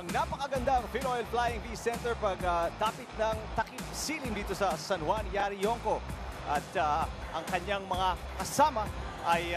Ang napakagandang Phil Flying V Center pag-tapit ng takip siling dito sa San Juan, Yari Yonko. At ang kanyang mga kasama ay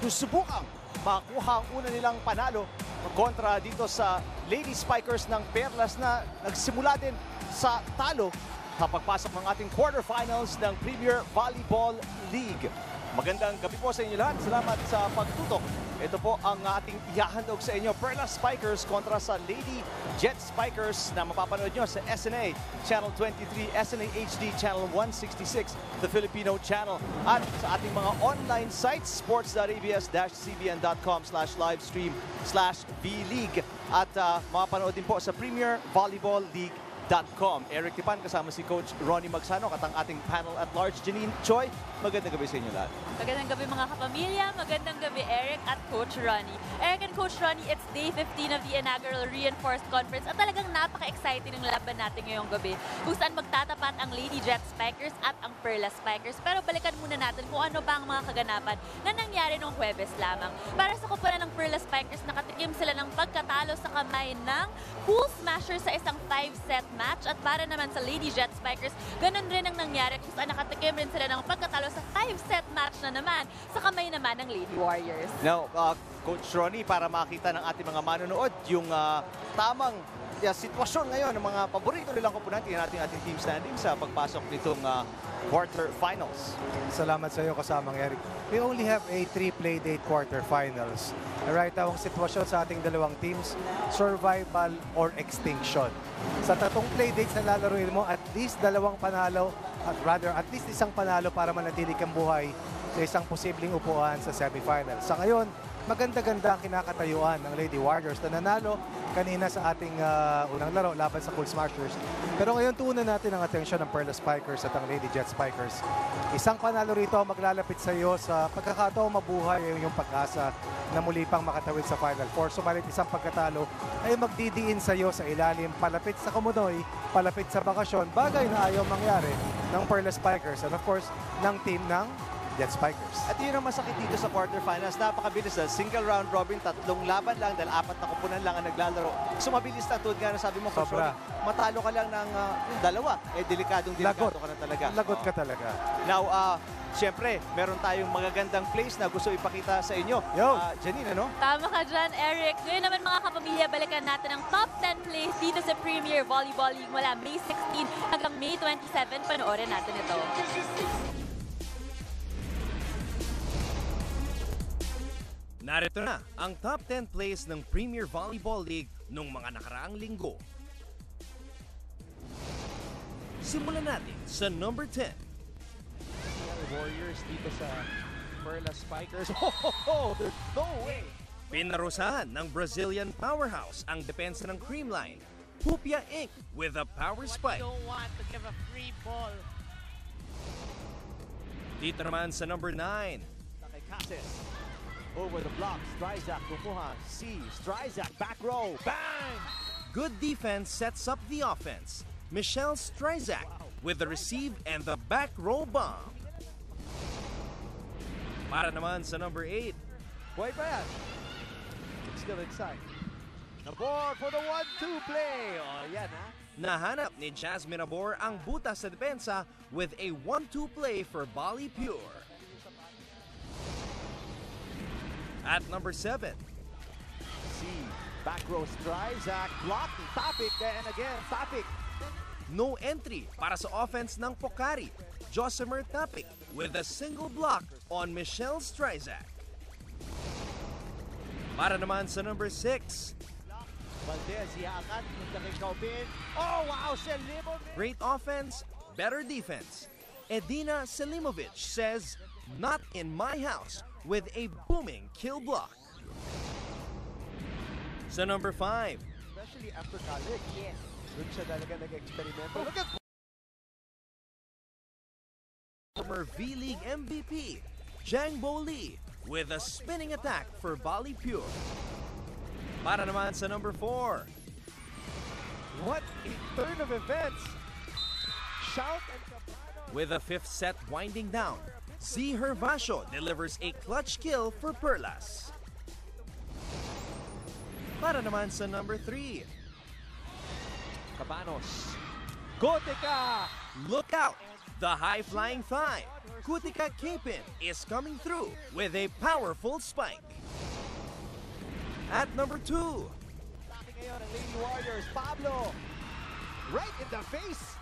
susubukang makuha ang una nilang panalo kontra dito sa Lady Spikers ng Perlas na nagsimula din sa talo sa pagpasok ng ating quarterfinals ng Premier Volleyball League. Magandang gabi po sa inyo lahat. Salamat sa pagtutok. Ito po ang ating ihahandog sa inyo. Perlas Spikers kontra sa Lady Jet Spikers na mapapanood nyo sa SNA Channel 23, SNA HD Channel 166, the Filipino channel. At sa ating mga online sites, sports.abs-cbn.com/livestream/VLeague. At mapapanood din po sa Premier Volleyball League. Eric Tipan kasama si Coach Ronnie Magsano at ang ating panel at large, Janine Choi. Magandang gabi sa inyo lahat. Magandang gabi mga kapamilya, magandang gabi Eric at Coach Ronnie. Eric and Coach Ronnie, it's day 15 of the inaugural Reinforced Conference at talagang napaka-exciting ng laban natin ngayong gabi kung saan magtatapat ang Lady Jet Spikers at ang Perlas Spikers. Pero balikan muna natin kung ano ba ang mga kaganapan na nangyari noong Huwebes lamang. Para sa kupunan ng Perlas Spikers, nakatikim sila ng pagkatalo sa kamay ng Pool Smasher sa isang 5-set match. At para naman sa Lady Jet Spikers, ganun rin ang nangyari kung saan nakatikim rin sila ng pagkatalo sa 5-set match na naman sa kamay naman ng Lady Warriors. Now, Coach Ronnie, para makita ng ating mga manonood yung tamang sitwasyon ngayon ng mga paborito nilang koponan, tingnan natin ating team standing sa pagpasok nitong quarterfinals. Salamat sa iyo kasamang Eric. We only have a 3-play date quarterfinals. Right now, ang sitwasyon sa ating dalawang teams, survival or extinction. Sa tatong play dates na lalaruin mo, at least dalawang panalo, at least isang panalo para manatili kang buhay sa isang posibleng upuan sa semifinal. Sa ngayon, maganda-ganda ang kinakatayuan ng Lady Warriors na nanalo kanina sa ating unang laro laban sa Pool Smashers. Pero ngayon tuunan natin ang atensyon ng Perlas Spikers at ang Lady Jet Spikers. Isang panalo rito maglalapit sa iyo sa pagkakataong mabuhay ay yung pag-asa na muli pang makatawid sa Final Four. Sumalit isang pagkatalo ay magdidiin sa iyo sa ilalim, palapit sa Kumunoy, palapit sa bakasyon, bagay na ayaw mangyari ng Perlas Spikers and of course ng team ng Jet Spikers. At yun ang masakit dito sa quarterfinals. Napakabilis na. Single round robin, tatlong laban lang dahil 4 na kupunan lang ang naglalaro. So mabilis na tulad nga na sabi mo, Coach Ronnie, matalo ka lang ng dalawa. Delikado Lagot. ka na talaga. Lagot ka talaga. Now, siyempre, meron tayong magagandang plays na gusto ipakita sa inyo. Janine, ano? Tama ka dyan, Eric. Ngayon naman mga kapamilya, balikan natin ang top 10 plays dito sa Premier Volleyball League mula May 16 hanggang May 27. Panoorin natin ito. Narito na ang top 10 plays ng Premier Volleyball League nung mga nakaraang linggo. Simulan natin sa number 10. Warriors dito sa Perlas Spikers. There's no way! Pinarusahan ng Brazilian powerhouse ang depensa ng Creamline, Hupia Inc. with a power spike. Don't want to give a free ball. Dito naman sa number 9. Kay Cases. Over the block, Stryzak kumuha. Stryzak back row. Bang! Good defense sets up the offense. Michelle Stryzak with the receive and the back row bomb. Para naman sa number 8. Buhay pa yan. It's still inside. The ball for the 1-2 play. Yan ha. Nahanap ni Jasmine Abor ang butas sa depensa with a 1-2 play for Volley Pure. At number 7. Back row Stryzak. Block. Topic. And again, Topic. No entry para sa offense ng Pokari. Josimer Topic with a single block on Michelle Stryzak. Para naman sa number 6. Valdez, iaangat. Oh, wow! Selimovic! Great offense, better defense. Edina Selimovic says, "Not in my house," with a booming kill block. Sa number 5. Especially after college. Yes. Doon siya talaga nag-experimento. Look at former V-League MVP, Jang Bo Lee, with a spinning attack for Volley Pure. Para naman sa number 4. what a turn of events. Shout and Cabrano. With a 5th set winding down, Z Hervasio delivers a clutch kill for Perlas. Para naman sa number 3. Cabanos. Gotika! Look out! The high-flying thigh. Kutika Capin is coming through with a powerful spike. At number 2, Ngayon ang Lady Warriors, Pablo. Right in the face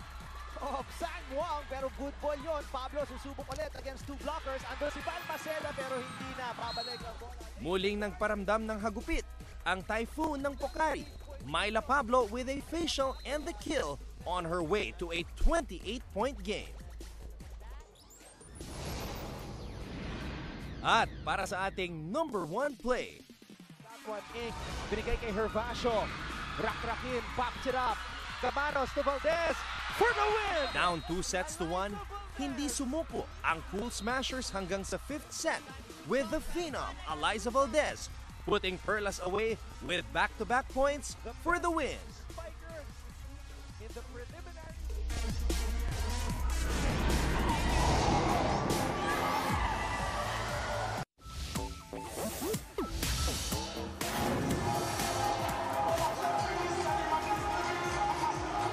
of Sang Wang, pero good ball yun. Pablo susubok ulit against two blockers. Andun si Van Maceda pero hindi na. Babalik ang bola. muling nagparamdam ng hagupit ang Typhoon ng Pocari. Myla Pablo with a facial and the kill on her way to a 28-point game. At para sa ating number 1 play, That one, Inc. Binigay kay Hervasio. Rak-rakin, pops it up. Cabanos to Valdez for the win! down 2-1, hindi sumuko ang Cool Smashers hanggang sa 5th set with the phenom Eliza Valdez putting Perlas away with back-to-back points for the win. Spiker in the preliminary.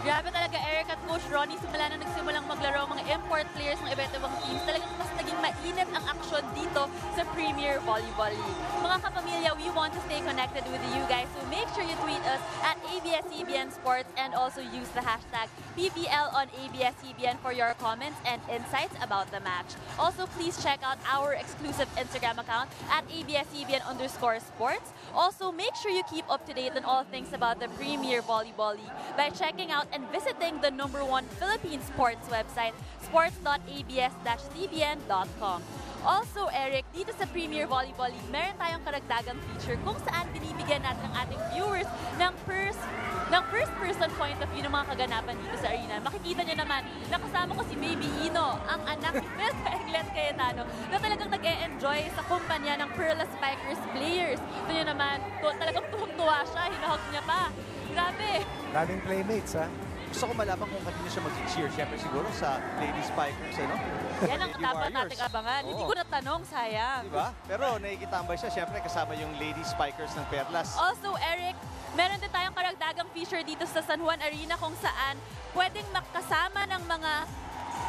Grabe talaga, Eric at Coach Ronnie, simula na nagsimulang maglaro ang mga import players ng iba't ibang teams, talagang mas naging mainit ang aksyon dito sa Premier Volleyball League. Mga kapamilya, we want to stay connected with you guys, so make sure you tweet us at ABS-CBN Sports and also use the hashtag PBL on ABS-CBN for your comments and insights about the match. Also, please check out our exclusive Instagram account at ABS-CBN_sports. Also, make sure you keep up to date on all things about the Premier Volleyball League by checking out and visiting the #1 Philippine sports website, sports.abs-cbn.com. Also, Eric, dito sa Premier Volleyball League, meron tayong karagdagang feature kung saan binibigyan natin ang ating viewers ng first-person point of view ng mga kaganapan dito sa arena. Makikita nyo naman, nakasama ko si Baby Ino, ang anak ni Phil Eglet Cayetano, na talagang nag-e-enjoy sa kumpanya ng Perla Spikers players. Ito nyo naman, talagang tuhong-tuwa siya, hinahog niya pa. Grabe! Daming playmates, ha? Gusto ko malaman kung kanino siya mag-cheer. Siyempre siguro sa Lady Spikers, ano? Yan ang Lady dapat Warriors. nating abangan. Hindi Oo. ko natanong, sayang. Diba? Pero nakikitambay siya, siyempre kasama yung Lady Spikers ng Perlas. Also, Eric, meron din tayong karagdagang feature dito sa San Juan Arena kung saan pwedeng makasama ng mga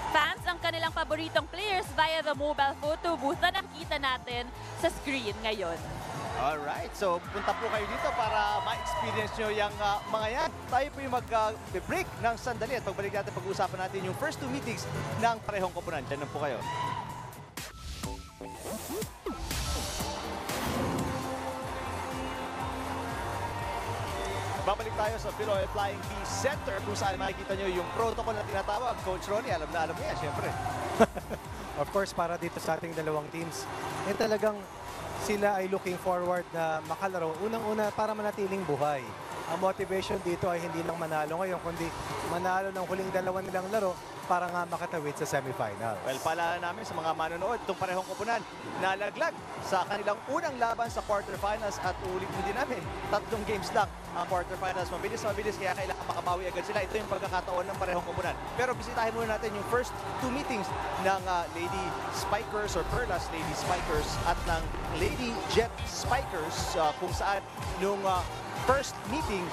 fans ang kanilang paboritong players via the mobile photo booth na nakikita natin sa screen ngayon. Alright, so punta po kayo dito para ma-experience nyo yung mga yan. Tayo po yung mag-break ng sandali at pagbalik natin, pag-uusapan natin yung first two meetings ng parehong koponan. Diyan lang po kayo. Babalik tayo sa Pinoy Flying V Center kung saan makikita nyo yung protocol na tinatawag. Coach Ronnie, alam na alam niya, syempre. Of course, para dito sa ating dalawang teams, talagang sila ay looking forward na makalaro. Unang-una, para manatiling buhay. Ang motivation dito ay hindi lang manalo ngayon, kundi manalo ng huling dalawa nilang laro para nga makatawid sa semifinals. Well, paalala namin sa mga manonood, itong parehong koponan nalaglag sa kanilang unang laban sa quarterfinals at ulitin din namin. 3 games lang ang quarterfinals. Mabilis, kaya kailangan makabawi agad sila. Ito yung pagkakataon ng parehong koponan. Pero bisitahin muna natin yung first two meetings ng Lady Spikers or Perlas Lady Spikers at ng Lady Jet Spikers kung saan nung first meeting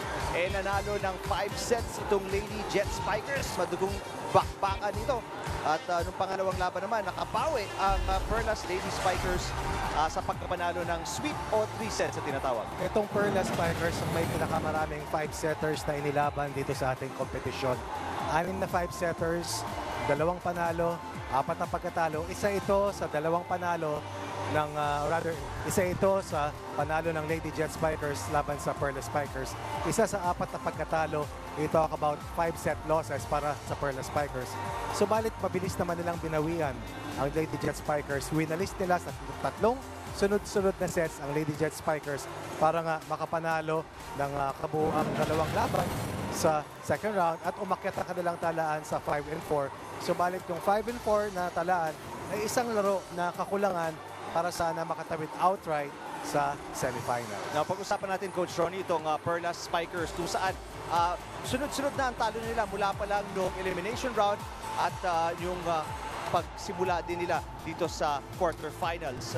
nanalo ng 5 sets itong Lady Jet Spikers. Madugong bakbakan nito. At nung pangalawang laban naman, nakabawi ang Perlas Lady Spikers sa pagkapanalo ng sweep o 3 sets sa tinatawag. Itong Perla Spikers ang may pinakamaraming 5-setters na inilaban dito sa ating kompetisyon. 6 na 5-setters, 2 panalo, 4 na pagkatalo. Isa ito sa 2 panalo ng, isa ito sa panalo ng Lady Jet Spikers laban sa Perla Spikers. Isa sa 4 na pagkatalo. We talk about 5-set losses para sa Perla Spikers. Subalit mabilis naman nilang binawian ang Lady Jet Spikers. Winalis nila sa 3 sunod-sunod na sets ang Lady Jet Spikers para nga makapanalo ng kabuuang 2 laban sa second round at umakyat ang kanilang talaan sa 5-4. Subalit yung 5-4 na talaan ay isang laro na kakulangan para sana makatawid outright sa semifinal. Now, pag-usapan natin, Coach Ronnie, itong Perlas Spikers kung saan sunod-sunod na ang talo nila mula pa lang noong elimination round at yung pagsimula din nila dito sa quarterfinals.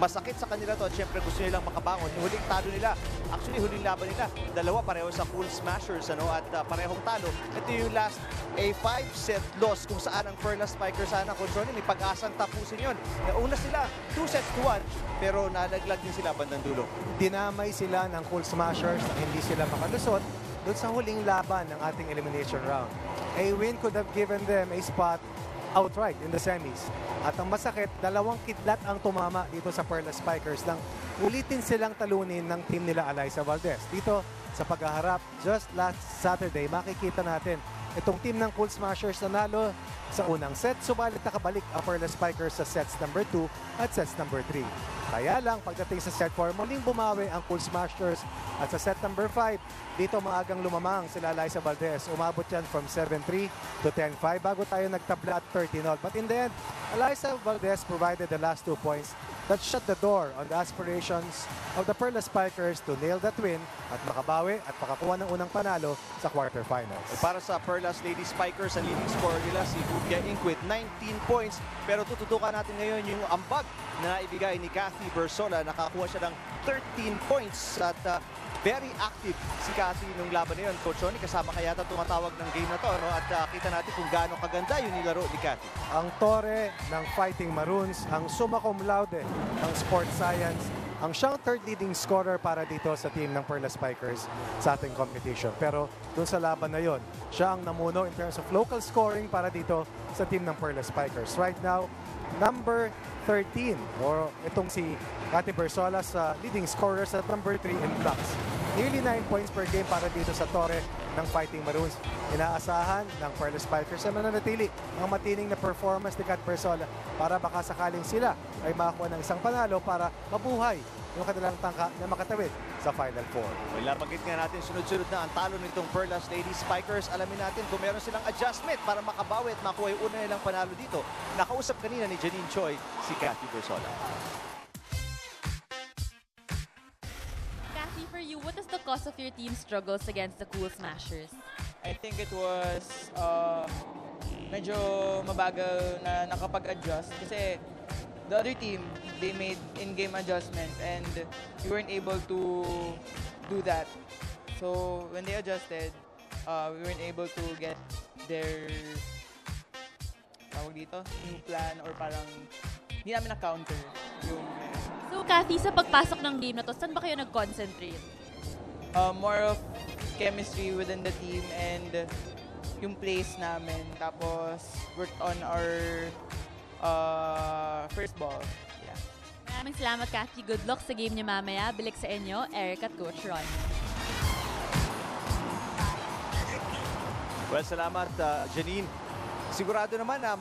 Masakit sa kanila to at syempre gusto nilang makabangon. Yung huling talo nila, actually huling laban nila, dalawa pareho sa Cool Smashers at parehong talo. Ito yung last a 5-set loss kung saan ang Perlas Spikers sana, Coach Ronnie, may pag-asang tapusin yun. Una sila 2-1 pero nalaglag din sila bandang dulo. Dinamay sila ng Cool Smashers na hindi sila makalusot doon sa huling laban ng ating elimination round. A win could have given them a spot outright in the semis. At ang masakit, dalawang kidlat ang tumama dito sa Perlas Spikers nang ulitin silang talunin ng team nila Eliza Valdez. Dito sa paghaharap, just last Saturday, makikita natin itong team ng Cool Smashers nanalo sa unang set, subalit nakabalik ang Perlas Spikers sa sets number 2 at sets number 3. Kaya lang, pagdating sa set 4, muling bumawi ang Cool Smashers at sa set number 5, dito maagang lumamang sila Eliza Valdez. Umabot yan from 7-3 to 10-5 bago tayo nagtabla at 13-0. But in the end, Eliza Valdez provided the last 2 points that shut the door on the aspirations of the Perlas Spikers to nail that win at makabawi at makakuha ng unang panalo sa quarterfinals. Para sa Perlas Lady Spikers, ang leading scorer nila si Hubia Inquit, 19 points. Pero tututukan natin ngayon yung ambag na ibigay ni Kathy Bersola. Nakakuha siya ng 13 points at very active si Kathy nung laban na yun. Coach Ronnie, kasama kaya tumatawag ng game na to. At kita natin kung gaano kaganda yung nilaro ni Kathy. Ang tore ng Fighting Maroons, ang summa cum laude ng Sports Science, ang siyang third leading scorer para dito sa team ng Perlas Spikers sa ating competition. Pero dun sa laban na yon, siya ang namuno in terms of local scoring para dito sa team ng Perlas Spikers. Right now, number 13 or itong si Kathy Bersola sa leading scorers at number 3 in blocks. Nearly 9 points per game para dito sa tore ng Fighting Maroons. Inaasahan ng Perlas Spikers na mananatili ang matining na performance ni Kat Bersola para baka sakaling sila ay makakuha ng isang panalo para mabuhay yung kanilang tangka na makatawid sa Final Four. Well, napagit nga natin sunod-sunod na ang talo nitong Perlas Lady Spikers. Alamin natin kung meron silang adjustment para makabawi at makuha yung una nilang panalo dito. Nakausap kanina ni Janine Choi si Kathy Bersola. Kathy, for you, what is the cause of your team's struggles against the Cool Smashers? I think it was medyo mabagal na nakapag-adjust kasi the other team, they made in-game adjustments and we weren't able to do that. So when they adjusted, we weren't able to get their new plan or parang hindi namin na-counter yung So, Kathy, sa pagpasok ng game na to, saan ba kayo nag-concentrate? more of chemistry within the team and yung plays namin. Tapos worked on our first ball. Yeah. Maraming salamat, Kathy. Good luck sa game niyo mamaya. Bilik sa inyo, Eric at Coach Ron. Well, salamat, Janine. Sigurado naman na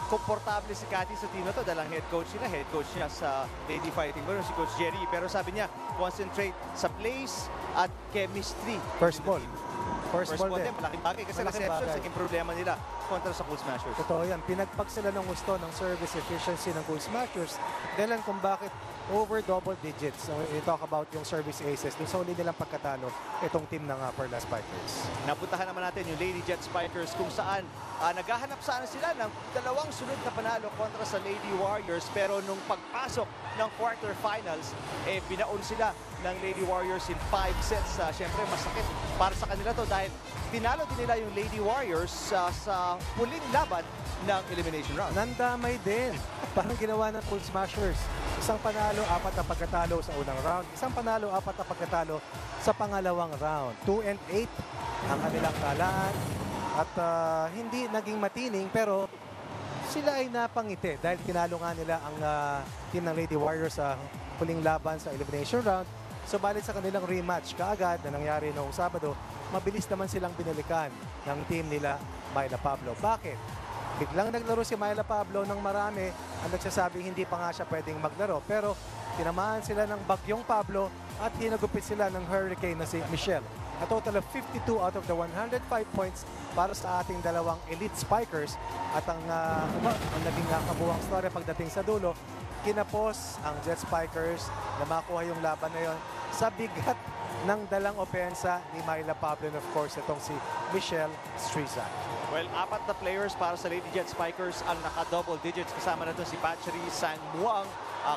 komportable si Kathy sa team na to dahil ang head coach niya sa Lady Fighting Maroons, si Coach Jerry. Pero sabi niya, concentrate sa plays at chemistry. First ball. First ball din. din, malaking bagay kasi Malaking reception bagay. naging problema nila kontra sa Cool Smashers. Totoo yan. Pinagpag sila ng gusto ng service efficiency ng Cool Smashers. Dahilan kung bakit over double digits. So, we talk about yung service aces. Doon sa huli nilang pagkatalo, itong team ng Perlas Spikers. Napuntahan naman natin yung Lady Jet Spikers kung saan naghahanap sana sila ng dalawang sunod na panalo kontra sa Lady Warriors. Pero nung pagpasok ng quarterfinals, binaon sila ng Lady Warriors in 5 sets. Siyempre, masakit para sa kanila to dahil tinalo din nila yung Lady Warriors sa huling laban ng elimination round. Nandamay din. Parang ginawa ng Cool Smashers. Isang panalo, 4 na pagkatalo sa unang round. Isang panalo, 4 na pagkatalo sa pangalawang round. 2-8 ang kanilang talaan. At hindi naging matining pero sila ay napangiti dahil tinalo nga nila ang team ng Lady Warriors sa huling laban sa elimination round. Subalit sa kanilang rematch kaagad na nangyari noong Sabado, mabilis naman silang binalikan ng team nila Myla Pablo. Bakit? Biglang naglaro si Myla Pablo ng marami ang nagsasabing hindi pa nga siya pwedeng maglaro. Pero tinamaan sila ng bagyong Pablo at hinagupit sila ng hurricane na si Michelle. A total of 52 out of the 105 points para sa ating dalawang elite spikers. At ang naging kabuwang story pagdating sa dulo, kinapos ang Jet Spikers na makuha yung laban na yon sa bigat ng dalang opensa ni Myla Pablo and of course itong si Michelle Strizak. Well, 4 na players para sa Lady Jet Spikers ang naka-double digits. Kasama na ito si Patchery Sangmuang.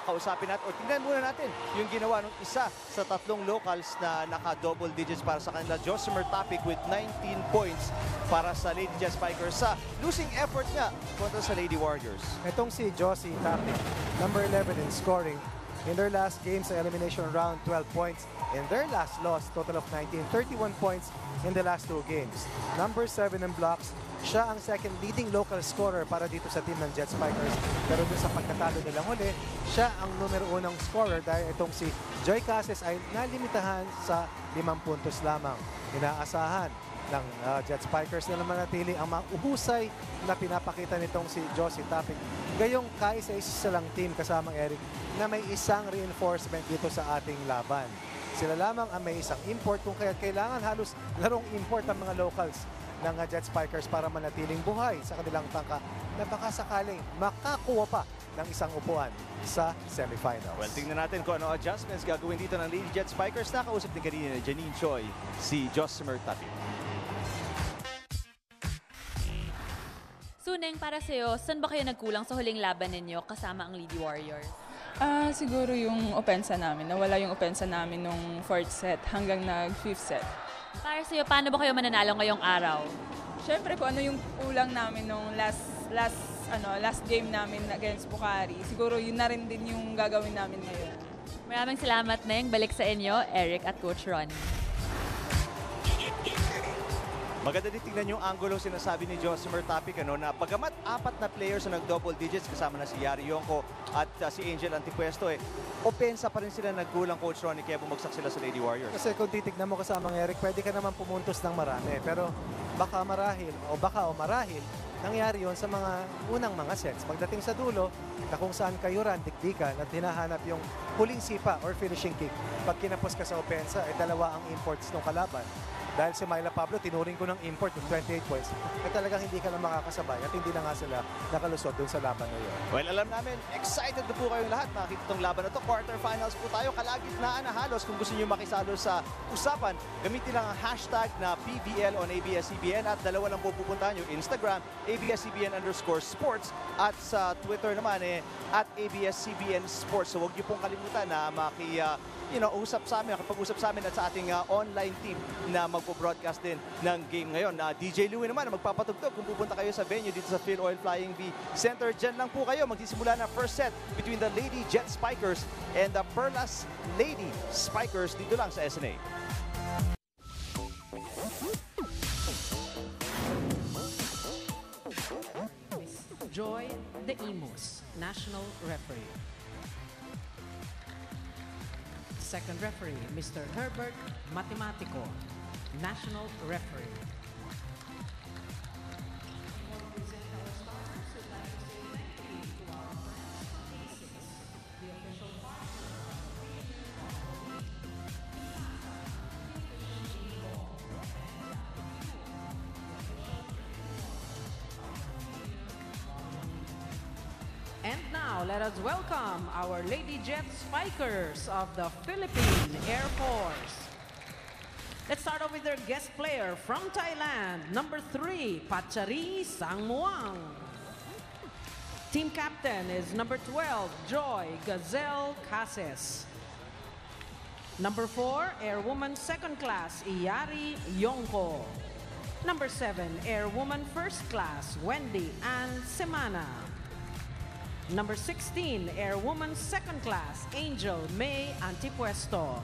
Kausapin natin, o tingnan muna natin yung ginawa ng isa sa 3 locals na naka-double digits para sa kanila. Josimer Topic with 19 points para sa Lady Jet Spikers sa losing effort niya kontra sa Lady Warriors. Itong si Josie Topic, number 11 in scoring. In their last game sa elimination round, 12 points. In their last loss, total of 19, 31 points in the last 2 games. Number 7 in blocks, siya ang second leading local scorer para dito sa team ng Jet Spikers. Pero dun sa pagkatalo nilang huli, siya ang numero 1 scorer dahil itong si Joy Cases ay nalimitahan sa 5 puntos lamang. Inaasahan ng Jet Spikers na naman natili ang mahusay na pinapakita nitong si Josie Topic. Gayong kaisa-isa lang team kasamang Eric na may isang reinforcement dito sa ating laban. Sila lamang ang may isang import kung kaya kailangan halos larong import ang mga locals ng Jet Spikers para manatiling buhay sa kanilang tangka na baka sakaling makakuha pa ng isang upuan sa semifinals. Well, tingnan natin kung ano adjustments gagawin dito ng Lady Jet Spikers. Nakausap din kanina ni Janine Choi, si Josimer Topic. Suneng, para sa'yo, saan ba kayo nagkulang sa huling laban ninyo kasama ang Lady Warriors? Siguro yung opensa namin. Nawala yung opensa namin nung 4th set hanggang nag-5th set. Para sa'yo, paano ba kayo mananalo ngayong araw? Siyempre kung ano yung kulang namin nung last game namin against Bukhari, siguro yun na rin din yung gagawin namin ngayon. Maraming salamat, Neng. Balik sa inyo, Eric at Coach Ronnie. Maganda din tingnan yung angulo sinasabi ni Josimer Topic na pagamat 4 na players na nag-double digits kasama na si Yari Yonko at si Angel Antipuesto opensa pa rin sila nagkulang, Coach Ronnie, kaya bumagsak sila sa Lady Warriors. Kasi kung titignan mo kasamang Eric, pwede ka naman pumuntos ng marami. Pero baka marahil nangyari yon sa mga unang mga sets. Pagdating sa dulo, na kung saan kayo dikdikan at hinahanap yung huling sipa or finishing kick. Pag kinapos ka sa opensa, dalawa ang imports ng kalaban. Dahil si Myla Pablo, tinuring ko ng import ng 28 points. Talagang hindi ka na makakasabay at hindi na nga sila nakalusot dun sa laban na yun. Well, alam namin, excited na po kayong lahat makikita itong laban na to. Quarterfinals po tayo, kalagitnaan na halos. Kung gusto nyo makisalo sa usapan, gamitin lang ang hashtag na PBL on ABS-CBN at dalawa lang po pupuntahan yung Instagram, ABS-CBN_sports at sa Twitter naman at ABS-CBN Sports. So huwag nyo pong kalimutan na usap sa amin, kapag-usap sa amin at sa ating online team na magpo-broadcast din ng game ngayon. DJ Louie naman magpapatugtog kung pupunta kayo sa venue dito sa Phil Oil Flying V Center. Diyan lang po kayo. Magsisimula na first set between the Lady Jet Spikers and the Perlas Lady Spikers dito lang sa SNA. Joy De Imos, National Referee. Second referee, Mr. Herbert Matematico, National Referee. And now, let us welcome our Lady Jet Spikers of the Philippine Air Force. Let's start off with their guest player from Thailand, number 3, Patchery Sangmuang. Team captain is number 12, Joy Gazelle Cases. Number 4, Airwoman Second Class, Iyari Yonko. Number 7, Airwoman First Class, Wendy Ann Semana. Number 16, Airwoman Second Class, Angel May Antipuesto.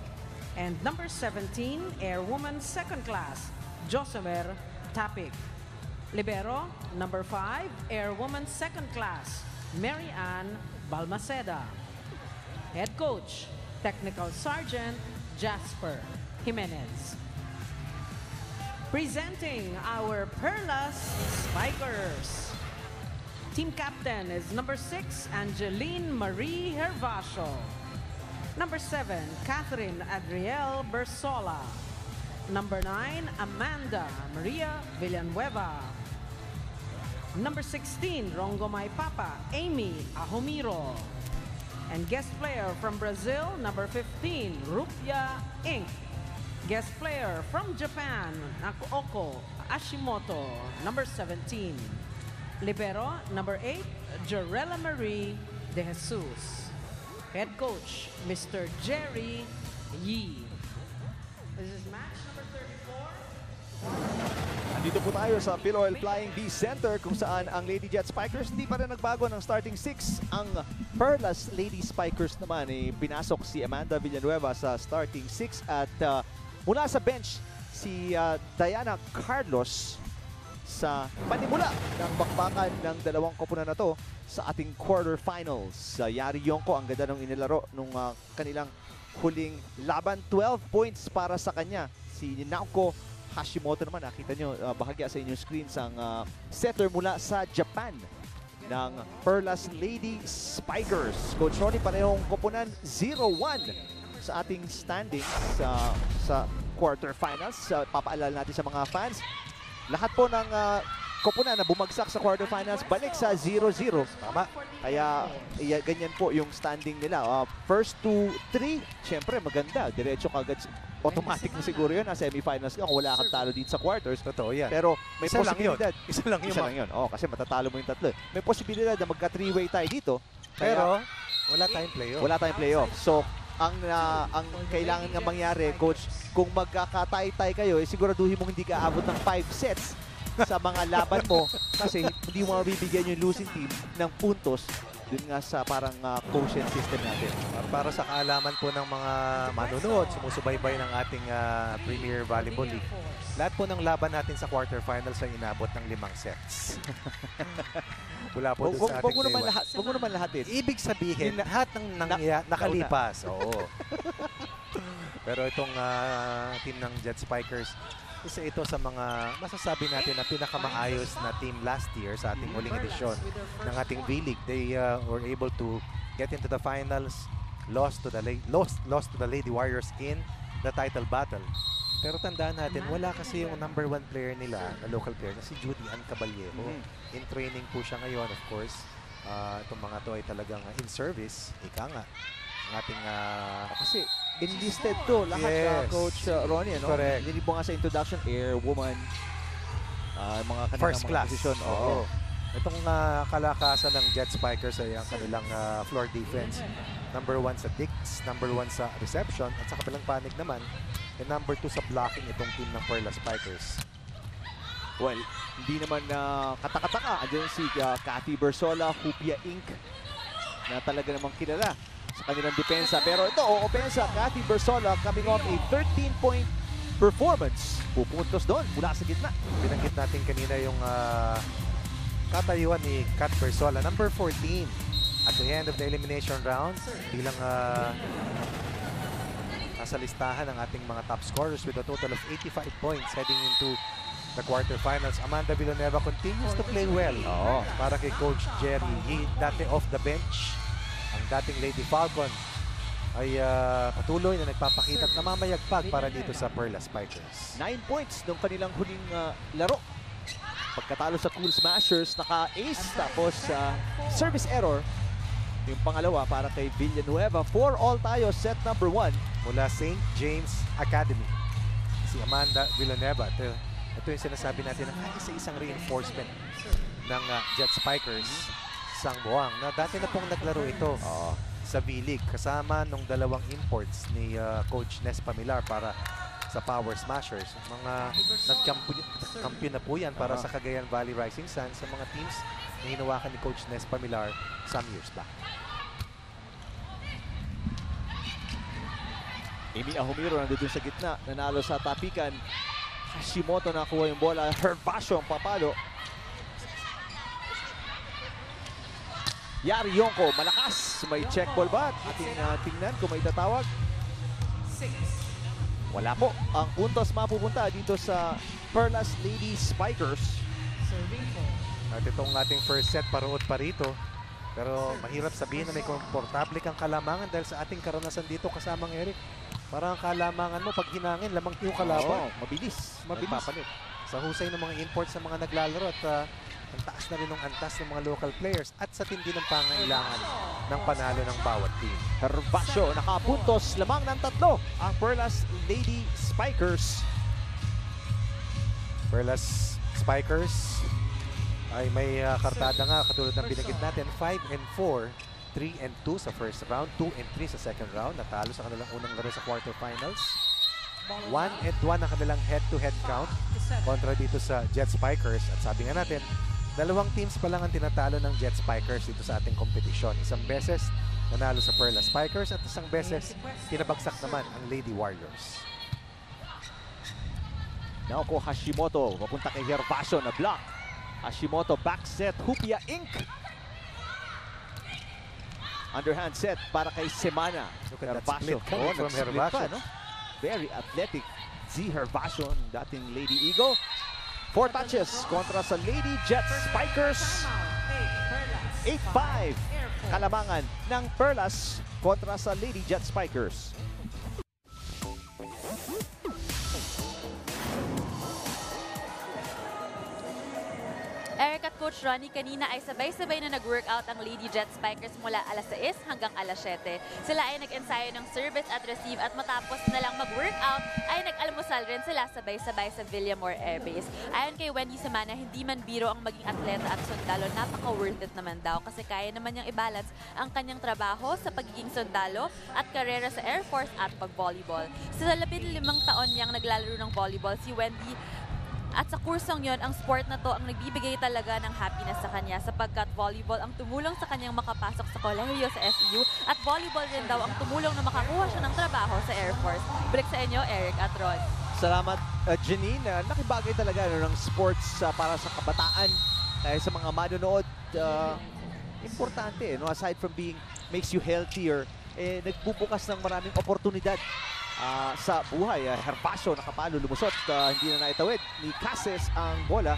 And number 17, Airwoman Second Class, Josimer Topic. Libero, number 5, Airwoman Second Class, Mary Ann Balmaceda. Head Coach, Technical Sergeant Jasper Jimenez. Presenting our Perlas Spikers. Team captain is number 6, Angeline Marie Hervasio. Number 7, Catherine Adriel Bersola. Number 9, Amanda Maria Villanueva. Number 16, Rongo Mai Papa, Amy Ahomiro. And guest player from Brazil, number 15, Rupia Inc. guest player from Japan, Naoko Hashimoto, number 17. Libero, number 8, Jorella Marie De Jesus. Head coach, Mr. Jerry Yee. This is match number 34. Dito po tayo sa Philoil Flying V Center kung saan ang Lady Jet Spikers hindi pa rin nagbago ng starting 6. Ang Perlas Lady Spikers naman pinasok si Amanda Villanueva sa starting 6 at mula sa bench si Diana Carlos sa panimula ng bakbakan ng dalawang koponan na to sa ating quarterfinals. Yari Yonko, ang ganda ng inilaro nung kanilang huling laban. 12 points para sa kanya. Si Naoko Hashimoto naman, nakita nyo bahagya sa inyong screens ang setter mula sa Japan ng Perlas Lady Spikers. Coach Ronnie, parehong koponan 0-1 sa ating standings sa quarterfinals. Papaalala natin sa mga fans, lahat po ng koponan na bumagsak sa quarterfinals balik sa 0-0. Tama. Kaya ganyan po yung standing nila. First 2-3, syempre maganda. Diretso kagad. Automatic na siguro yun. Semifinals ka kung wala kang talo dito sa quarters. Totoo yan. Pero may Isa lang posibilidad. Isa lang yun. Isa lang yun. Kasi matatalo mo yung tatlo. May posibilidad na magka 3-way tayo dito. Pero wala tayong playoff. Wala tayong playoff. So, ang kailangan nga mangyari, coach, kung magkakatay-tay kayo, siguraduhin mong hindi ka abot ng 5 sets sa mga laban mo kasi hindi mo mabibigyan yung losing team ng puntos dun nga sa parang quotient system natin. Para sa kaalaman po ng mga manunood, sumusubaybay ng ating Premier Volleyball League, lahat po ng laban natin sa quarterfinals ay inabot ng 5 sets. Wala po dun sa ating Huwag mo naman lahatin. Ibig sabihin, lahat ng nakalipas. Oo. Pero itong team ng Jet Spikers, isa ito sa mga masasabi natin na pinakamaayos na team last year sa ating huling edisyon ng ating V-League. They were able to get into the finals, lost to the Lady Warriors in the title battle. Pero tandaan natin, wala kasi yung number 1 player nila, na local player, na si Judy Ann Caballero. In training po siya ngayon, of course. Itong mga to ay talagang in service, ika nga. Ang ating kasi enlisted to lahat, Coach Ronnie, no? Correct. Nilib mo nga sa introduction, airwoman, mga kanilang first mga class. posisyon. Oo. Itong kalakasan ng Jet Spikers ay ang kanilang floor defense. Number 1 sa dicks, number 1 sa reception, at sa kabilang panig naman, and number 2 sa blocking itong team ng Perla Spikers. Well, hindi naman katakataka. Andiyan si Cathy Bersola, Hupia Inc. na talaga namang kilala sa kanilang depensa. Pero ito, opensa, Cathy Bersola coming off a 13-point performance. Pupuntos doon mula sa gitna. Binanggit natin kanina yung katayuan ni Cat Bersola, number 14 at the end of the elimination round bilang nasa listahan ng ating mga top scorers with a total of 85 points heading into the quarterfinals. Amanda Villanueva continues to play well para kay Coach Jerry Yee, dati off the bench. Ang dating Lady Falcon ay patuloy na nagpapakita at namamayagpag para dito sa Perla Spikers. 9 points nung kanilang huling laro. Pagkatalo sa Cool Smashers, naka-ace tapos service error. Yung pangalawa para kay Villanueva. 4-all tayo, set number 1. Mula St. James Academy. Si Amanda Villanueva. Ito yung sinasabi natin ng isa-isang reinforcement ng Jet Spikers. Sang Buang na dati na pong naglaro ito sa V-League kasama nung dalawang imports ni Coach Nes Pamilar para sa Power Smashers. Mga nagkampiyon na po yan para sa Cagayan Valley Rising Sun sa mga teams na hinawakan ni Coach Nes Pamilar some years back. Amy Ahumiro nandun sa gitna, nanalo sa tapikan. Hashimoto nakuha yung bola, Herbacio ang papalo. Yari Yonko, malakas. May check ball ba? Ating tingnan kung may tatawag. Wala po. Ang puntos mapupunta dito sa Perlas Lady Spikers. At itong ating first set, parood pa rito. Pero mahirap sabihin na may komportable kang kalamangan dahil sa ating karanasan dito kasamang Eric. Parang kalamangan mo pag hinangin, lamang yung kalaban. Mabilis. Papalit. Sa husay ng mga imports sa mga naglalaro at ang taas na rin ng antas ng mga local players at sa tindi ng pangailangan ng panalo ng bawat team. Herbacio nakapuntos lamang ng 3 ang Perlas Lady Spikers. Perlas Spikers ay may kartada nga katulad ng binigit natin, 5-4, 3-2 sa first round, 2-3 sa second round. Natalo sa kanilang unang laro sa quarterfinals. 1-1 ang kanilang head-to-head count kontra dito sa Jet Spikers. At sabi nga natin, 2 teams pa lang ang tinatalo ng Jet Spikers dito sa ating kompetisyon. Isang beses nanalo sa Perlas Spikers at isang beses tinabagsak naman ang Lady Warriors. Naoko Hashimoto, papunta kay Herbacio na block. Hashimoto back set, Hupia Inc. Underhand set para kay Semana. Look at that Herbacio. split coming from nag-split Herbacio. pa, no? Very athletic Z Herbacio, dating Lady Eagle. 4 touches kontra sa Lady Jet Spikers. 8-5 kalamangan ng Perlas kontra sa Lady Jet Spikers. Eric at Coach Ronnie, kanina ay sabay-sabay na nag-workout ang Lady Jet Spikers mula alas 6 hanggang alas 7. Sila ay nag-ensayo ng service at receive at matapos na lang mag-workout ay nag-almusal rin sila sabay-sabay sa Villamor Air Base. Ayon kay Wendy Semana, hindi man biro ang maging atleta at sundalo, napaka-worth it naman daw kasi kaya naman niyang i-balance ang kanyang trabaho sa pagiging sundalo at karera sa Air Force at pag-volleyball. Sa 15 taon niyang naglalaro ng volleyball, si Wendy at sa kursong yon, ang sport na to ang nagbibigay talaga ng happiness sa kanya sapagkat volleyball ang tumulong sa kanyang makapasok sa kolehiyo sa FEU at volleyball rin daw ang tumulong na makakuha siya ng trabaho sa Air Force. Balik sa inyo, Eric at Rod. Salamat, Janine. Nakibagay talaga ng sports para sa kabataan. Sa mga manonood, importante, no? Aside from being makes you healthier, nagbubukas ng maraming oportunidad sa buhay. Herbacio nakapalo, lumusot, hindi na naitawid ni Cases ang bola.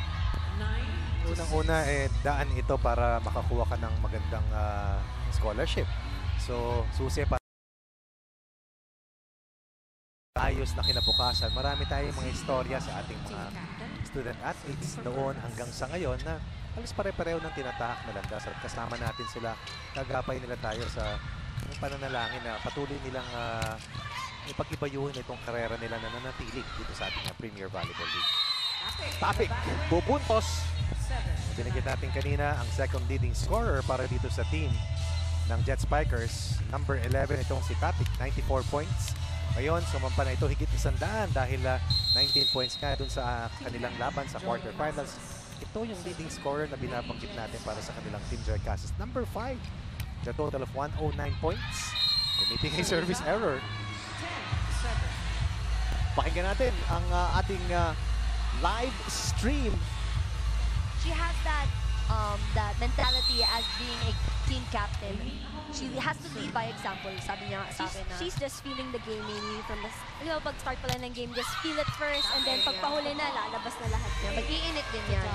Unang-una, daan ito para makakuha ka ng magandang scholarship. So, susi para ayos na kinabukasan. Marami tayong mga istorya sa ating mga student athletes noon hanggang sa ngayon na halos pare-pareho ng tinatahak na landas at kasama natin sila. Kagapay nila tayo sa pananalangin na patuloy nilang ipag-ibayuhin itong karera nila na nanatili dito sa ating Premier Volleyball League. Topic, bubuntos. Binigyan natin kanina ang second leading scorer para dito sa team ng Jet Spikers. Number 11 itong si Tapik, 94 points. Ngayon, sumampa na ito higit 100 dahil 19 points nga dun sa kanilang laban sa quarterfinals. Ito yung leading scorer na binabanggit natin para sa kanilang team, Jet Cases. Number 5, the total of 109 points. Committing a service error. Pakinggan natin ang ating live stream. She has that mentality as being a team captain. She has to lead by example, sabi niya sa akin na. She's just feeling the game mainly from the, pag-start pa lang ng game, just feel it first and then pagpahuli na, lalabas na lahat. Mag-iinit din yan.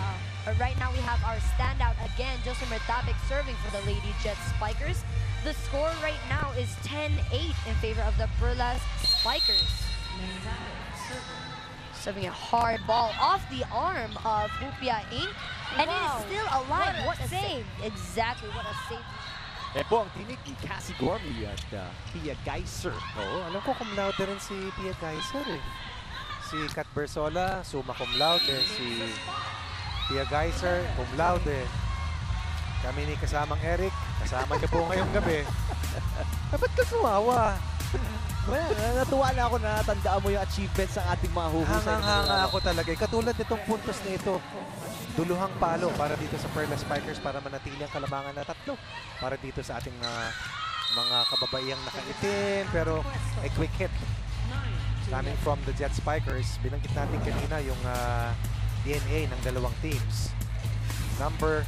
Right now we have our standout again, Josemer Tapik serving for the Lady Jet Spikers. The score right now is 10-8 in favor of the Perlas Spikers. Serving a hard ball off the arm of Hupia Inc. And it is still alive. What a save. Exactly, what a save. Po ang tinig ni Cassie Gormy at Pia Geiser. Oo, alam ko cum laude rin si Pia Geiser eh. Si Kat Bersola, summa cum laude. Si Pia Geiser, cum laude. Kami ni kasamang Eric, kasama niyo po ngayong gabi. Ba't ka sumawa? Well, natuwa na ako na natandaan mo yung achievements ng ating mga huhusay. Hangang-hanga ako talaga. Katulad nitong puntos na ito, duluhang palo para dito sa Perlas Spikers para manatili ang kalamangan na 3. Para dito sa ating mga kababaihang nakaitim, pero a quick hit. Coming from the Jet Spikers, binanggit natin kanina yung DNA ng dalawang teams. Number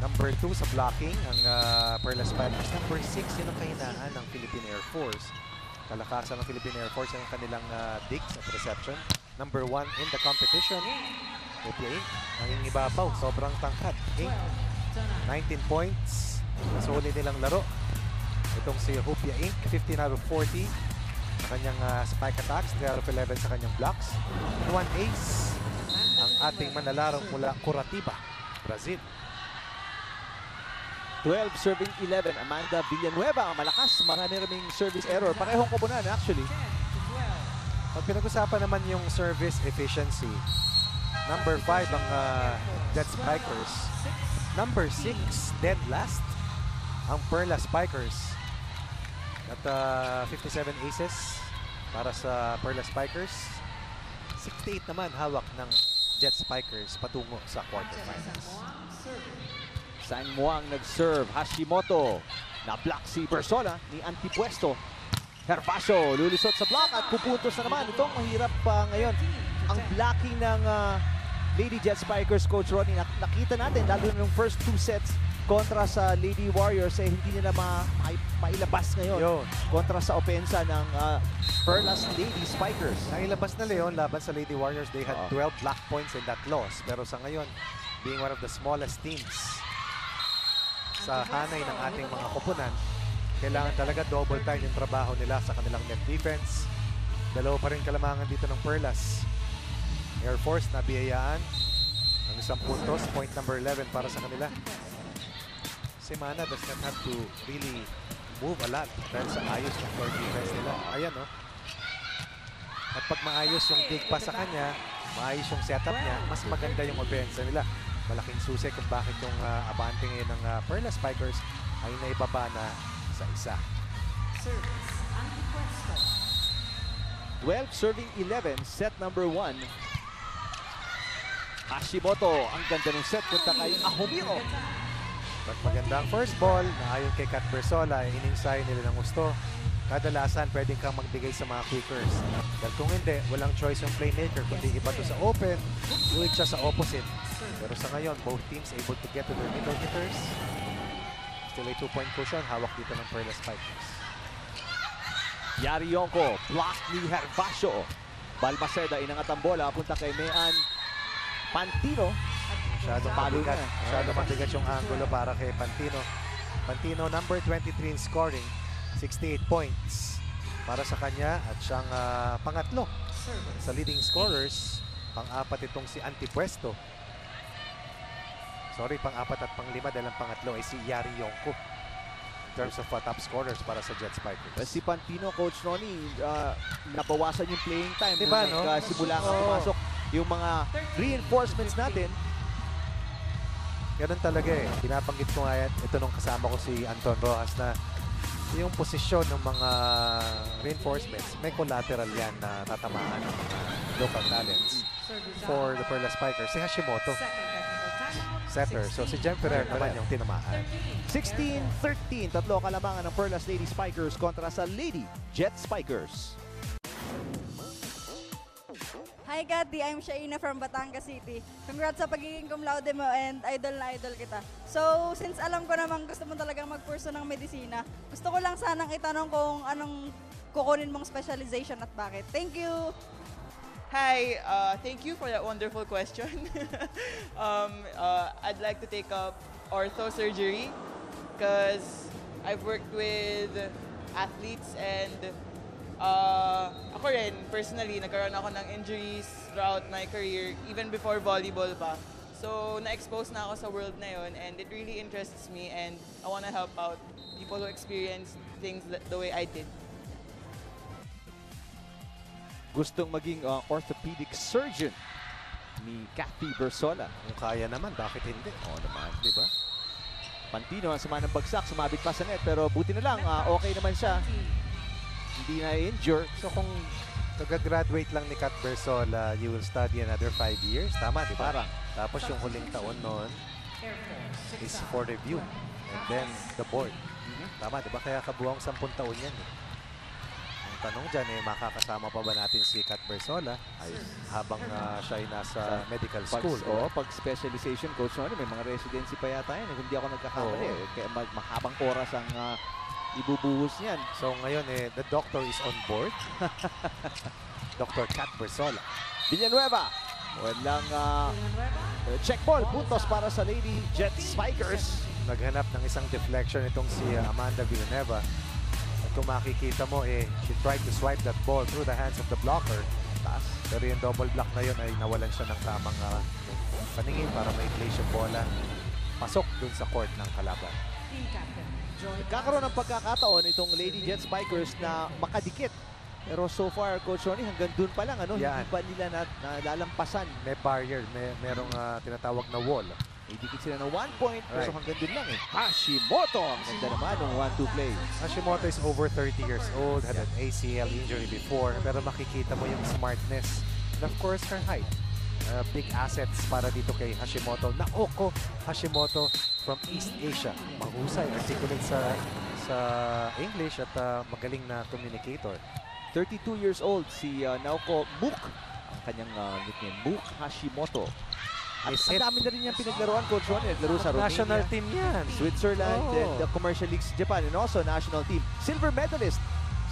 2 sa blocking, ang Perlas Spikers. Number 6, yun ang kahinaan ng Philippine Air Force. Kalakasan ng Philippine Air Force ang kanilang digs at reception. Number 1 in the competition. Hupia Inc. Nangingibabaw, sobrang tangkad. 19 points. Nasuli nilang laro. Itong si Hupia Inc. 15 out of 40. Sa kanyang spike attacks, 3 out of 11 sa kanyang blocks. 1 ace. Ang ating manalarong mula Curitiba, Brazil. 12 serving 11. Amanda Villanueva, ang malakas. Marami raming service error. Parehong koponan actually. Pag pinag-usapan naman yung service efficiency, number 5 ang Jet Spikers. Number 6, dead last, ang Perla Spikers. At 57 aces para sa Perla Spikers. 68 naman hawak ng Jet Spikers patungo sa quarterfinals. Sang Muang nag-serve. Hashimoto. Na-block si Bersola ni Antipuesto. Herbacio lulusot sa block at pupuntos na naman. Itong mahirap pa ngayon. Ang blocking ng Lady Jet Spikers, Coach Ronnie. Nakita natin, lalo na yung first 2 sets kontra sa Lady Warriors, eh hindi nila mailabas ngayon kontra sa opensa ng Perlas Lady Spikers. Nailabas na Leon laban sa Lady Warriors. They had 12 block points in that loss. Pero sa ngayon, being one of the smallest teams sa hanay ng ating mga koponan, kailangan talaga double time yung trabaho nila sa kanilang net defense. Dalawa pa rin kalamangan dito ng Perlas. Air Force na biyayaan ng 1 puntos, point number 11 para sa kanila. Semana does not have to really move a lot dahil sa ayos yung floor defense nila. Ayan, no? At pag maayos yung dig pa sa kanya, maayos yung setup niya, mas maganda yung offense nila. Malaking susi kung bakit yung abante ngayon ng Perla Spikers ay naibaba na sa isa. 12 serving 11, set number 1. Hashimoto, ang ganda ng set. Punta kay Ahumiro. Pag magandang first ball, na ayon kay Kat Bersola, iningsay nila ng gusto. Kadalasan, pwedeng kang magbigay sa mga quickers. Dahil kung hindi, walang choice yung playmaker, kundi iba to sa open, do it siya sa opposite. Pero sa ngayon, both teams able to get to their middle hitters. Still a 2-point cushion, hawak dito ng Perla Spikers. Yari Yonko, block ni Herbacio. Balmaceda, inangat ang bola, punta kay Mean Pantino. Masyadong mabigat yung angulo para kay Pantino. Pantino, number 23 in scoring, 68 points para sa kanya at siyang pangatlo sa leading scorers. Pang-apat itong si Antipuesto. Sorry, pang-apat at pang-5 dahil ang pangatlo ay si Yari Yonko in terms of top scorers para sa Jet Spikers. Si Pantino, Coach Ronnie, nabawasan yung playing time. Diba, no? Simula nga pumasok yung mga reinforcements natin. Ganun talaga eh. Pinapanggit ko nga yan. Ito nung kasama ko si Anton Rojas na yung posisyon ng mga reinforcements, may collateral yan na tatamaan ng local talents for the Perla Spikers. Si Hashimoto, setter. So si Jem Ferrer naman yung tinamaan. 16-13, tatlo kalamangan ng Perlas Lady Spikers kontra sa Lady Jet Spikers. Hi Gatti, I'm Shaina from Batangas City. Congrats sa pagiging cum laude mo and idol na idol kita. So, since alam ko naman gusto mo talagang magpurso ng medisina, gusto ko lang sanang itanong kung anong kukunin mong specialization at bakit. Thank you! Hi, thank you for that wonderful question. I'd like to take up ortho surgery because I've worked with athletes and ako rin, personally, nagkaroon ako ng injuries throughout my career, even before volleyball pa. So, na-expose na ako sa world na yun, and it really interests me, and I want to help out people who experience things the way I did. Gustong maging orthopedic surgeon ni Kathy Bersola. Kung kaya naman, bakit hindi? Oo naman, di ba? Pantino, ang sama ng bagsak, sumabit pa sa net, pero buti na lang, okay naman siya. Hindi na injure. So kung nag-graduate lang ni Kat Bersola, you will study another 5 years. Tama, di ba? Parang. Tapos yung huling taon noon is for review. And then the board. Tama, di ba? Kaya kabuang 10 taon yan. Eh. Ang tanong dyan, makakasama pa ba natin si Kat Bersola habang siya ay nasa medical school? Pag specialization, Coach Ronnie, may mga residency pa yata yan. Hindi ako nagkakamali. Kaya mahabang oras ang ibubuhos niyan. So ngayon, the doctor is on board. Dr. Kat Bersola. Villanueva. Walang check ball. Puntos para sa Lady Jet Spikers. Naghanap ng isang deflection itong si Amanda Villanueva. At kung makikita mo, she tried to swipe that ball through the hands of the blocker. Pero yung double block na yun ay nawalan siya ng tamang paningin para may place yung bola pasok dun sa court ng kalaban. Team Captain Joy. Nagkakaroon ng pagkakataon itong Lady Jet Spikers na makadikit. Pero so far, Coach Ronnie, hanggang dun pa lang, ano, Yan. hindi pa nila nalalampasan. May barrier, merong tinatawag na wall. Idikit sila ng 1 point, pero Right. hanggang dun lang eh. Hashimoto! Ang ganda naman ng 1-2 play. Hashimoto is over 30 years old, had an ACL injury before, pero makikita mo yung smartness. And of course, her height. Big assets para dito kay Hashimoto. Naoko Hashimoto from East Asia. Mahusay, articulate sa English at magaling na communicator. 32 years old si Naoko Mook. Ang kanyang nickname, Mook Hashimoto. At ang dami na rin niyang pinaglaruan, Coach Ronnie. Naglaro sa Romania, National team yan. Switzerland, and the Commercial Leagues Japan, and also national team. Silver medalist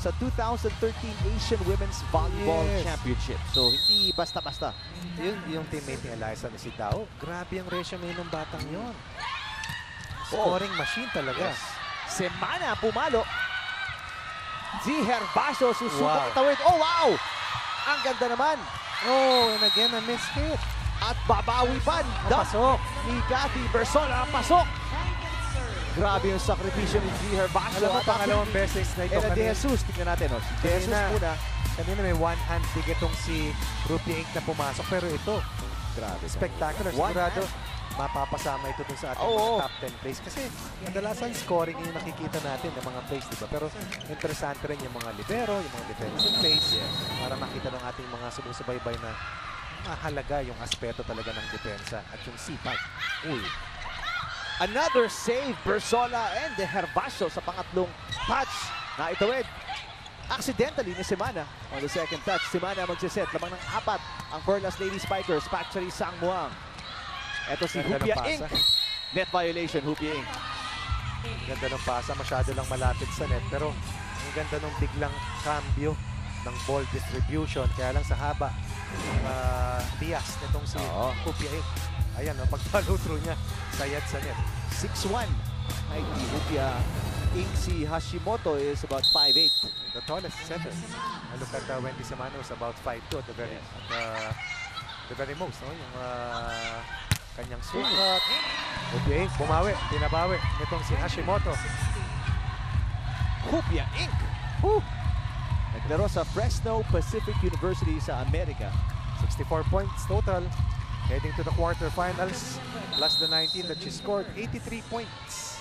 sa 2013 Asian Women's Volleyball Championship. So, hindi basta-basta. Yung teammate ni Eliza na si Dao, grabe ang resume ng batang yon. Scoring machine talaga. Yes. Semana pumalo. Ziher Baso susubok Wow. tawid. Oh, wow! Ang ganda naman. Oh, and again, a miss hit. At babawi pa. Pasok. Ni Cathy Bersola. Pasok. Grabe yung sakripisyo ni Ziher Baso. Alam mo, pangalawang beses na ito. Ella De Jesus. Tingnan natin. Oh. Si De Jesus muna. Kanina may one-hand dig itong si Rupi Inc. na pumasok. Pero ito, grabe. Spectacular. Sigurado, mapapasama ito dun sa ating mga top 10 plays. Kasi kadalasan scoring yung nakikita natin ng mga plays, diba? Pero interesante rin yung mga libero, yung mga defensive plays. Para makita ng ating mga sumusubaybay na mahalaga yung aspeto talaga ng depensa at yung sipag. Uy. Another save, Bersola and De Herbacio sa pangatlong touch na itawid. Accidentally ni Semana on the second touch. Semana magsiset, lamang ng 4 ang Perlas Lady Spikers, Factory Sangmuang. Ito si Hupia Inc. Net violation, Hupia Inc. Ganda ng pasa, masyado lang malapit sa net. Pero ang ganda ng biglang cambio ng ball distribution. Kaya lang sa haba, bias nitong si Hupia Inc. Ayan, pag-follow through niya, sayad sa net. 6'1". Ay, Hupia Inc. Si Hashimoto is about 5'8". The tallest setter. I look at Wendy Semana was about 5'2" at the very most. No? Yung kanyang sukat. Hupia Inc. bumawi, pinabawi nitong si Hashimoto. Hupia Inc. Naglaro sa Fresno Pacific University sa Amerika. 64 points total. Heading to the quarterfinals, plus the 19 that she scored, 83 points.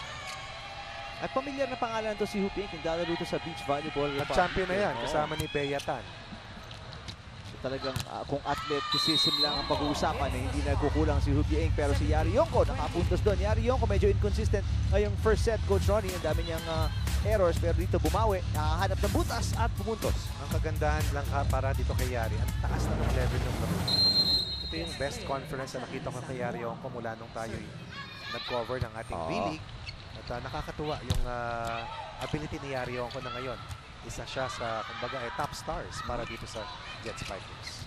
At pamilyar na pangalan to si Hupia Inc. Naglalaro to sa beach volleyball. At champion na yan, kasama ni Bea Tan. So talagang kung athleticism lang ang pag-uusapan, hindi nagkukulang si Hupia Inc. Pero si Yari Yonko nakapuntos doon. Yari Yonko medyo inconsistent ngayong first set, Coach Ronnie. Ang dami niyang errors, pero dito bumawi, nakahanap ng butas at pumuntos. Ang kagandahan lang para dito kay Yari, ang taas na ng level ng laro. Ito yung best conference na nakita ko kay Yari Yonko mula nung tayo nag-cover ng ating V-League. At nakakatuwa yung ability ni Yari Yonko na ngayon. Isa siya sa, kumbaga, top stars para dito sa Jet Spikers.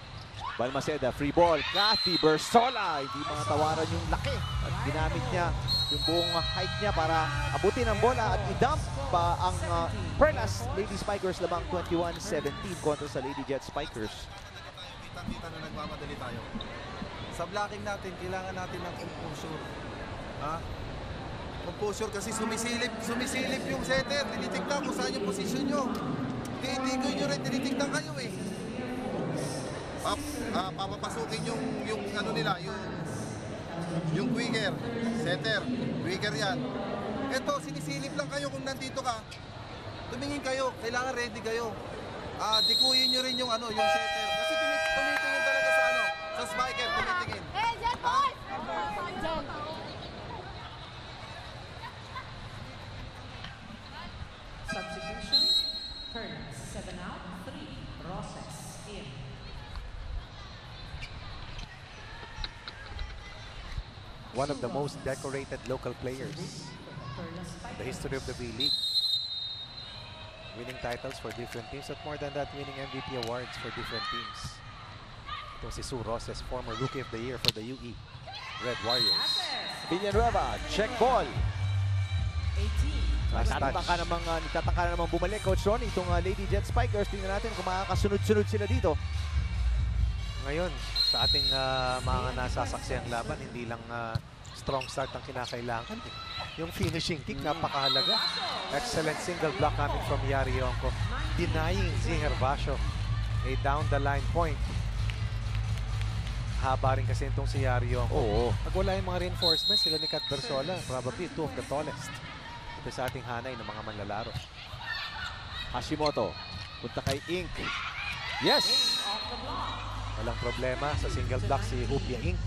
Balmaceda, free ball. Cathy Bersola, hindi matawaran yung laki. At ginamit niya yung buong height niya para abutin ang bola at i-dump pa ang Perlas Lady Spikers lamang 21-17 kontra sa Lady Jet Spikers. Kita na nagmamadali tayo. Sa blocking natin, kailangan natin ng composure. Composure kasi sumisilip yung setter. Tinitignan kung saan yung position nyo. Tiitigoy nyo rin, tinitignan kayo eh. Papapasukin yung ano nila, yung quicker, setter, quicker yan. Eto, sinisilip lang kayo kung nandito ka. Tumingin kayo, kailangan ready kayo. Dikuyin nyo rin yung ano, yung setter. Kasi tumitingin talaga sa ano, sa spiker, tumitingin. Substitution. Perlas 7 out, 3. Roses in. One of the most decorated local players in the history of the V-League. Winning titles for different teams, at more than that, winning MVP awards for different teams. Ito si Sue Roses, former Rookie of the Year for the UE Red Warriors. Villanueva, check ball. Nagtataka namang bumalik, Coach Ronnie, itong Lady Jet Spikers. Tingnan natin kung makakasunod-sunod sila dito. Ngayon, sa ating mga nasasaksiyang laban, hindi lang strong start ang kinakailangan. Yung finishing kick, napakahalaga. Excellent single block coming from Yari Yonko. Denying Ziher Basho a down-the-line point. Haba rin kasi itong si Yari Yonko. Oo. Pag wala yung mga reinforcements, sila ni Kat Bersola, probably two of the tallest. Ito sa ating hanay ng mga manlalaro. Hashimoto, punta kay Ink. Yes! Walang problema sa single block si Hupia Inc.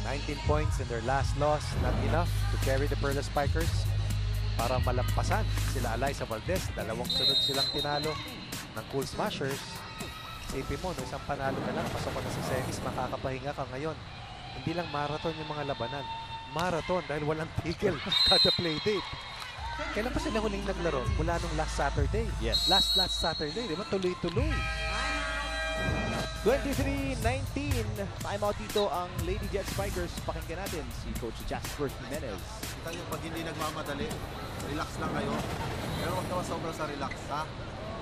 19 points in their last loss, not enough to carry the Perla Spikers para malampasan sila Alyssa Valdez. Dalawang sunod silang tinalo ng Cool Smashers. Isipin mo, no, isang panalo na lang, pasok ka na sa semis, makakapahinga ka ngayon. Hindi lang marathon yung mga labanan. Marathon dahil walang tigil kada playdate. Kailan pa sila huling naglaro? Mula nung last Saturday. Yes. Last Saturday, di ba? Tuloy-tuloy. 23-19. Timeout dito ang Lady Jet Spikers. Pakinggan natin si Coach Jasper Jimenez. Kita nyo, pag hindi nagmamadali, relax lang kayo. Pero huwag naman sobra sa relax, ha?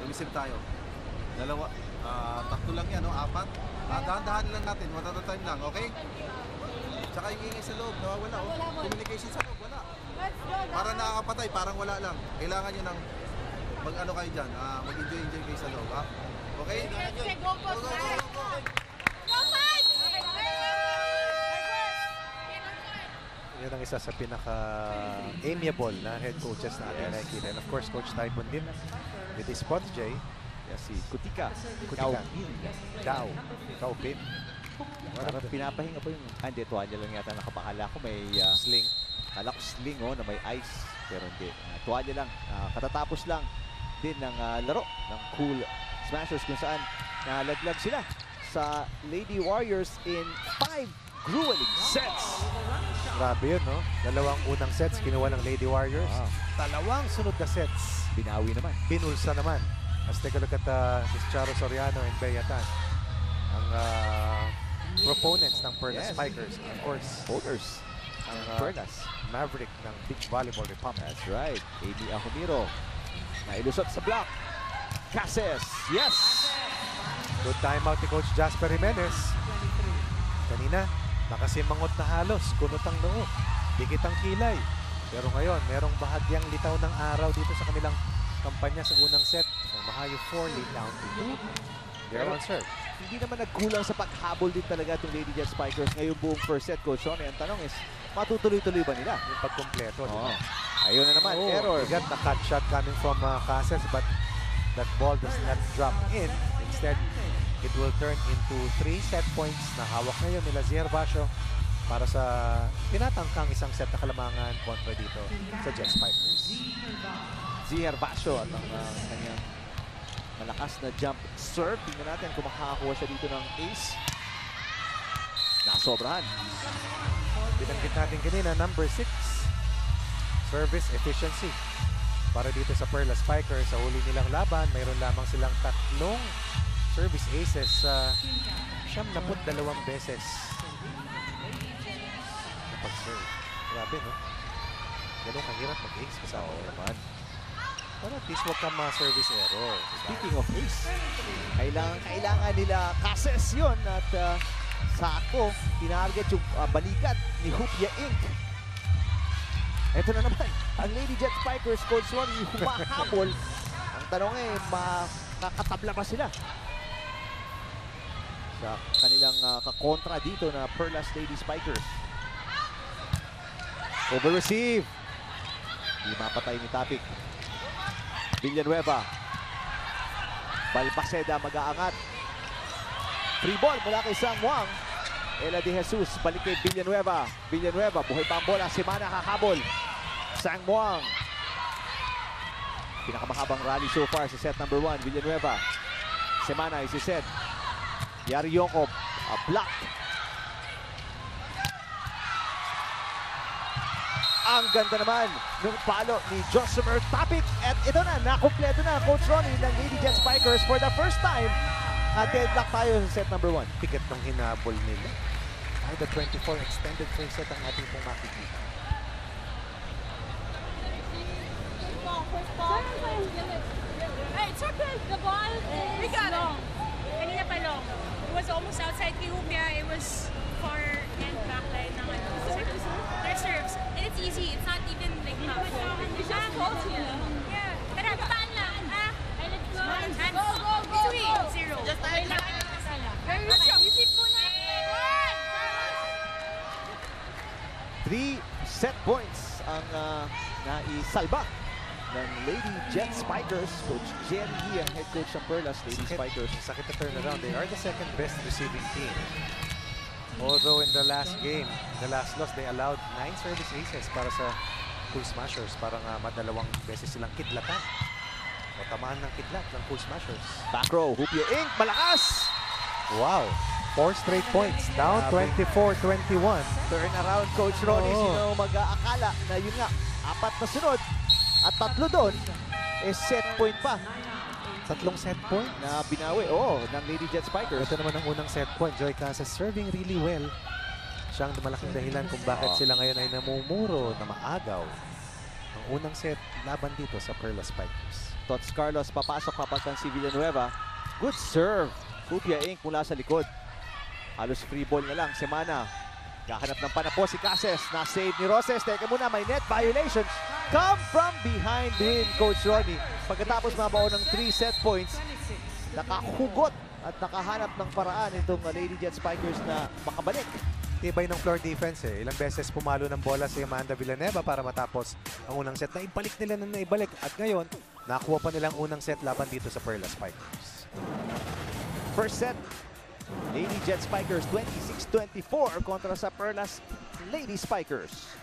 Lumisip tayo. Tatlo lang yan, no? 4. Dahan-dahan lang natin, one at a time lang, okay? Tsaka yung ingay sa loob, nawawala, oh. Communication sa loob, wala. Parang nakakapatay, parang wala lang. Kailangan nyo ng mag-ano kayo dyan, mag-enjoy kayo sa loob, ha? Okay? Go, go, go, go! Yan ang isa sa pinaka-amiable na head coaches natin nakikita. And of course, Coach Typhoon din with his protege. Yes, si Kutika. Dao. Ikaw, Pim. Parang pinapahinga pa yung... Hindi, tuwalya lang yata nakapakala ko may... sling. Kala ko sling, na may ice. Pero hindi. Tuwalya lang. Katatapos lang din ng laro ng Cool Smashers kung saan nalaglag sila sa Lady Warriors in 5 grueling sets. Grabe yun, no? Dalawang unang sets kinuha ng Lady Warriors. Wow. Dalawang sunod na sets. Binawi naman. Binulsa naman. Let's take a look at Charo Soriano and Beyatan. Ang proponents ng Perla Spikers. Of course, Holders. Ang Perlas. Maverick ng Beach Volleyball Republic. That's right. Amy Ahumiro. Nailusot sa block. Cases. Yes! Good timeout ni Coach Jasper Jimenez. Kanina, nakasimangot na halos. Kunot ang noo. Dikit ang kilay. Pero ngayon, merong bahagyang litaw ng araw dito sa kanilang kampanya sa unang set. So, Mahayo 4, lead down to 2. They're on serve. Hindi naman nagkulang sa paghabol din talaga itong Lady Jet Spikers ngayong buong first set, Coach Ronnie. Ang tanong is, matutuloy-tuloy ba nila? Yung pagkumpleto. Oh. Ayun na naman, error. We got the cut shot coming from Cases, but that ball does not drop in. Instead, it will turn into 3 set points na hawak ngayon nila Ziher Basho para sa tinatangkang isang set na kalamangan kontra dito sa Jet Spikers. Ziher Basho at ang kanyang malakas na jump serve. Tingnan natin kung makakakuha siya dito ng ace. Nasobrahan. Binanggit natin kanina, number 6. Service efficiency. Para dito sa Perla Spikers, sa huli nilang laban, mayroon lamang silang 3 service aces sa 72 beses. Pag-serve. Grabe, no? Ganun kahirap mag-ace kasama naman. Pero at least huwag kang service error. Speaking of ace, kailangan nila Cases yun at sakto, tinarget yung balikat ni Hupia Inc. Ito na naman, ang Lady Jet Spikers, Coach Ronnie, humahabol. Ang tanong makakatabla pa sila sa kanilang kakontra dito na Perlas Lady Spikers. Over-receive. Di mapatay ni Tapik. Villanueva. Balbaceda mag-aangat. Free ball mula kay Sang Wang. Ella De Jesus, balik kay Villanueva. Villanueva, buhay pa ang bola. Semana hahabol. Sang Wang. Pinakamahabang rally so far sa set number 1. Villanueva. Semana isi-set. Yari Yonko, block. Ang ganda naman ng palo ni Josemer Tapik. At ito na, nakumpleto na Coach Ronnie ng Lady Jet Spikers for the first time. Deadlock tayo sa set number 1. Tigat ng hinabol nila. Ay, the 24 extended frame set ang ating pong makikita. Hey, it's okay. The ball, we got long. Kanina pa long. It was almost outside kay Hupia. It was far end back line ng their serves. And it's easy. It's not even Tara, taan lang. Let's go. Hands. 3-0. Just tayo lang. Very strong. Isip mo na. 3 set points ang naisalba ng Lady Jet Spikers. Coach Jerry Lee, ang head coach ng Perlas Lady Spikers. Sakit na turnaround. They are the second best receiving team. Although in the last game, the last loss, they allowed 9 service aces para sa Cool Smashers. Parang madalawang beses silang kidlatan. O tamaan ng kidlat ng Cool Smashers. Back row, Hupia Inc. Malakas! Wow! 4 straight points. Down 24-21. Turn around, Coach Ronnie. Sino mag-aakala na yun nga, 4 na sunod at 3 doon, set point pa. 3 set point na binawi, ng Lady Jet Spikers. Ito naman ang unang set point. Joy Casas serving really well. Siya ang malaking dahilan kung bakit sila ngayon ay namumuro na maagaw. Ang unang set laban dito sa Perlas Spikers. Tots Carlos papasok papatan si Villanueva. Good serve. Hupia Inc. mula sa likod. Halos free ball na lang. Semana. Gahanap ng panapo si Cases. Na-save ni Roses. Teka muna, may net violation. Come from behind din, Coach Ronnie. Pagkatapos mabaon ng 3 set points, nakahugot at nakahanap ng paraan itong Lady Jet Spikers na makabalik. Tibay ng floor defense eh. Ilang beses pumalo ng bola si Amanda Villanueva para matapos ang unang set. Naibalik nila na naibalik. At ngayon, nakuha pa nilang unang set laban dito sa Perlas Spikers. First set, Lady Jet Spikers 26-24 kontra sa Perlas Lady Spikers.